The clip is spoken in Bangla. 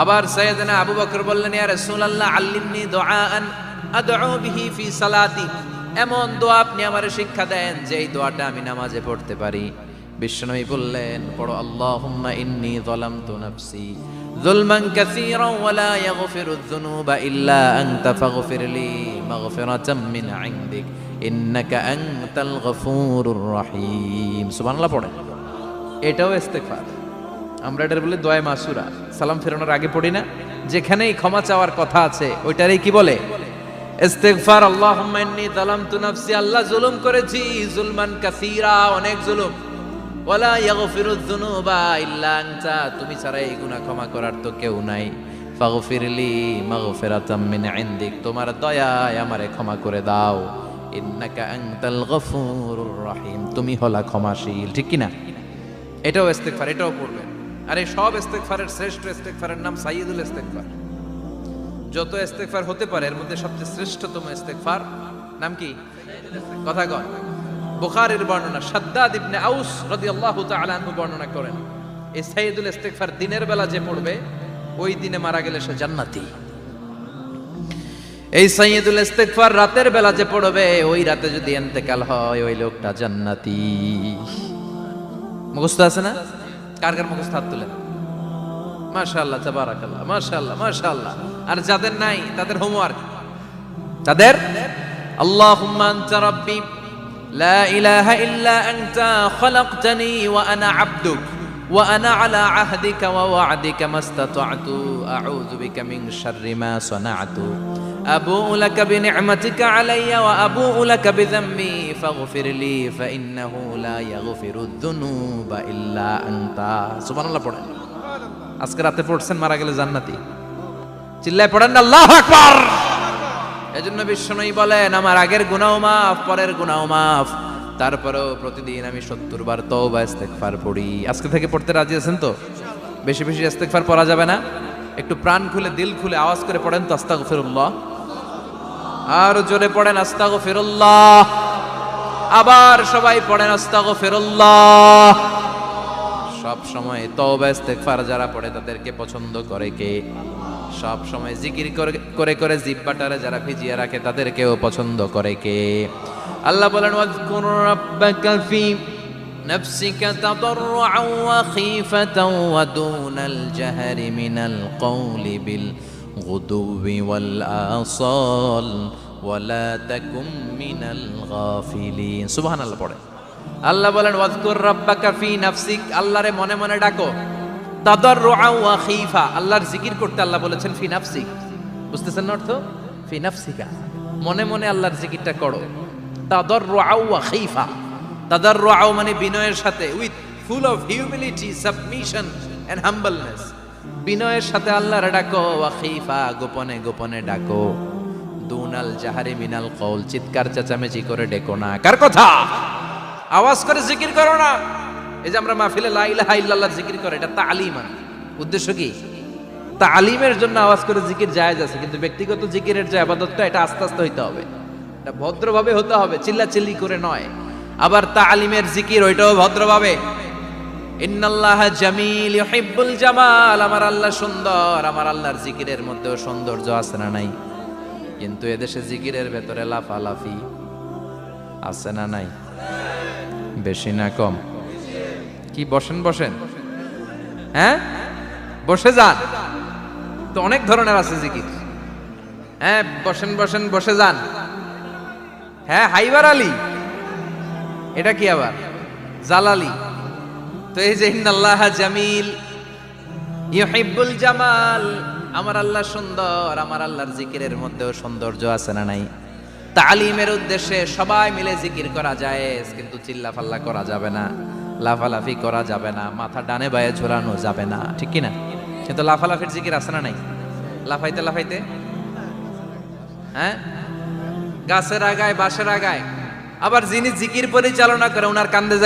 আবার সাইয়েদনা আবু বকর বললেন, ইয়া রাসূলুল্লাহ আল্লিমনি দুআআন আদউ বিহি ফি সালাতি, এমন দোয়া আপনি আমারে শিক্ষা দেন যে এই দোয়াটা আমি নামাজে পড়তে পারি। বিশ্বনবী বললেন, পড়ো আল্লাহুম্মা ইন্নী যালামতু নাফসি যুলমান কাসীরান ওয়া লা ইয়াগফিরুয যুনুবা ইল্লা আনতা ফাগফিরলি মাগফিরাতাম মিন ইনদিক ইন্নাকা আনতাল গফুরুর রহিম। সুবহানাল্লাহ পড়েন। এটাও ইস্তেগফার। আমরা এটার বলে দোয়া মাসুরা, সালাম ফেরানোর আগে পড়ি না? যেখানেই ক্ষমা চাওয়ার কথা আছে ওইটারই কি বলে? ইস্তেগফার। আল্লাহুম্মা ইন্নী যালামতু নাফসি, আল্লাহ জুলুম করেছি, যুলমান কাসীরা, অনেক জুলুম। ওয়ালা ইয়াগফিরুয যুনুবা ইল্লা আনতা, তুমি ছাড়া এই গুনাহ ক্ষমা করার তো কেউ নাই। ফাগফিরলি মাগফিরাতাম মিন ইনদিক, তোমার দয়ায় আমারে ক্ষমা করে দাও। ইন্নাকা আনতাল গফুরুর রহিম, তুমি হলা ক্ষমাশীল। ঠিক কি না? এটাও ইস্তেগফার, এটাও পড়বেন। আর এই সব ইস্তেগফারের শ্রেষ্ঠ ইস্তেগফারের নাম সাইয়্যিদুল ইস্তেগফার। যত ইস্তেগফার হতে পারে এর মধ্যে সবচেয়ে শ্রেষ্ঠতম ইস্তেগফার নাম কি? কথা কন। বুখারীর বর্ণনা, শাদ্দাদ ইবনে আউস রাদিয়াল্লাহু তাআলা আনহু বর্ণনা করেন, এই সাইয়্যিদুল ইস্তেগফার দিনের বেলা যে পড়বে ওই দিনে মারা গেলে সে জান্নাতি। এই সাইয়্যিদুল ইস্তেগফার রাতের বেলা যে পড়বে ওই রাতে যদি ইন্তেকাল হয় ওই লোকটা জান্নাতি। মুখস্থ আছে না? কার কার মুখস্থ হাত তুলেন। মাশাআল্লাহ, তাবারাকাল্লাহ, মাশাআল্লাহ, মাশাআল্লাহ। আর যাদের নাই তাদের হোমওয়ার্ক, তাদের আল্লাহুম্মা আনতা রাব্বি লা ইলাহা ইল্লা আনতা খালাকতানি ওয়া আনা আবদুক ওয়া আনা আলা আহদিকা ওয়া ওয়া'দিকা মাস্তাতা'তু আউযু বিকা মিন শাররি মা সানা'তু আবু'ু লাকা বিনি'মাতিকা আলাইয়া ওয়া আবু'ু লাকা বিযামবি ফাগফিরলি ফাইন্নাহু লা ইয়াগফিরুয যুনুবা ইল্লা আনতা। সুবহানাল্লাহ পড়েন। আজকে রাতে পড়ছেন, মারা গেলে জান্নাতি। চিল্লায় পড়েন আল্লাহু আকবার। এজন্য বিশ্বনবী বলেন, আমার আগের গুনাহ মাফ, পরের গুনাহ মাফ, তারপরেও প্রতিদিন আমি 70 বার তওবা ইস্তেগফার পড়ি। আজকে থেকে পড়তে রাজি আছেন তো? বেশি বেশি ইস্তেগফার পড়া যাবে না? একটু প্রাণ খুলে দিল খুলে আওয়াজ করে পড়েন তো আস্তাগফিরুল্লাহ। আর জোরে পড়েন আস্তাগফিরুল্লাহ। আবার সবাই পড়েন আস্তাগফিরুল্লাহ। সব সময় তওবা ইস্তেগফার যারা পড়ে তাদেরকে পছন্দ করে কে? সব সময় জিকির করে করে জিহ্বাটারে যারা ভিজিয়ে রাখে তাদেরকেও পছন্দ করে কে? আল্লাহ বলেন, ওয়াজকুর রাব্বাকা ফি নাফসিকা তাদাররুআন ওয়া খীফাতান ওয়া দুনাল জাহরি মিনাল কওলি বিল গুদুবি ওয়াল আসাল ওয়া লা তাকুম মিনাল গাফিলিন। সুবহানাল্লাহ পড়ে। আল্লাহ বলেন, ওয়াজকুর রাব্বাকা ফি নাফসিক, আল্লাহরে মনে মনে ডাকো। তাদাররুআন ওয়া খীফা, আল্লাহর জিকির করতে আল্লাহ বলেছেন ফি নাফসিক। বুঝতেছেন না অর্থ? ফি নাফসিকা, মনে মনে আল্লাহর জিকিরটা করো। তাদাররুআন ওয়া খীফা, তাদাররুআ মানে বিনয়ের সাথে, with full of humility, submission and humbleness. বিনয়ের সাথে আল্লাহরে ডাকো। ওয়া খীফা, গোপনে গোপনে ডাকো। দুনাল জাহারি মিনাল কওল, চিৎকার চেঁচামেচি করে ডেকো না। কার কথা? আওয়াজ করে জিকির করো না। এই যে আমরা মাহফিলে লা ইলাহা ইল্লাল্লাহ জিকির করে, এটা তালিমান। উদ্দেশ্য কি? তালিমের জন্য আওয়াজ করে জিকির জায়েজ আছে, কিন্তু ব্যক্তিগত জিকিরের যে ইবাদতটা এটা আস্তে আস্তে হইতে হবে, এটা ভদ্রভাবে হতে হবে, চিল্লাচিল্লি করে নয়। আবার তালিমের জিকির ওইটাও ভদ্রভাবে। ইন্নাল্লাহা জামিল ইউহিব্বুল জামাল, আমার আল্লাহ সুন্দর, আমার আল্লাহর জিকিরের মধ্যেও সৌন্দর্য আছে না নাই? কিন্তু এদেশে জিকিরের ভেতরে লাফালাফি আছে না নাই? বেশি না কম? কি বসেন বসেন, হ্যাঁ বসে যান তো, অনেক ধরনের আছে জিকির। হ্যাঁ বসেন বসেন, বসে যান। হ্যাঁ হাইবার আলী, এটা কি আবার জালালি? তো এই যে ইন্নাল্লাহা জামিল ইউহিব্বুল জামাল, আমার আল্লাহ সুন্দর, আমার আল্লাহর জিকিরের মধ্যেও সৌন্দর্য আছে না নাই? তালিমের উদ্দেশ্যে সবাই মিলে জিকির করা যায়, কিন্তু চিল্লাফাল্লা করা যাবে না, লাফালাফি করা যাবে না, মাথা ডানে বায়ে ঝোলানো যাবে না। ঠিক কি না? কিন্তু লাফালাফির জিকির আছে না নাই? লাফাইতে লাফাইতে, হ্যাঁ গাছের আগায় বাঁশের আগায়। আবার যিনি জিকির পরিচালনা করে ওনার কান্দে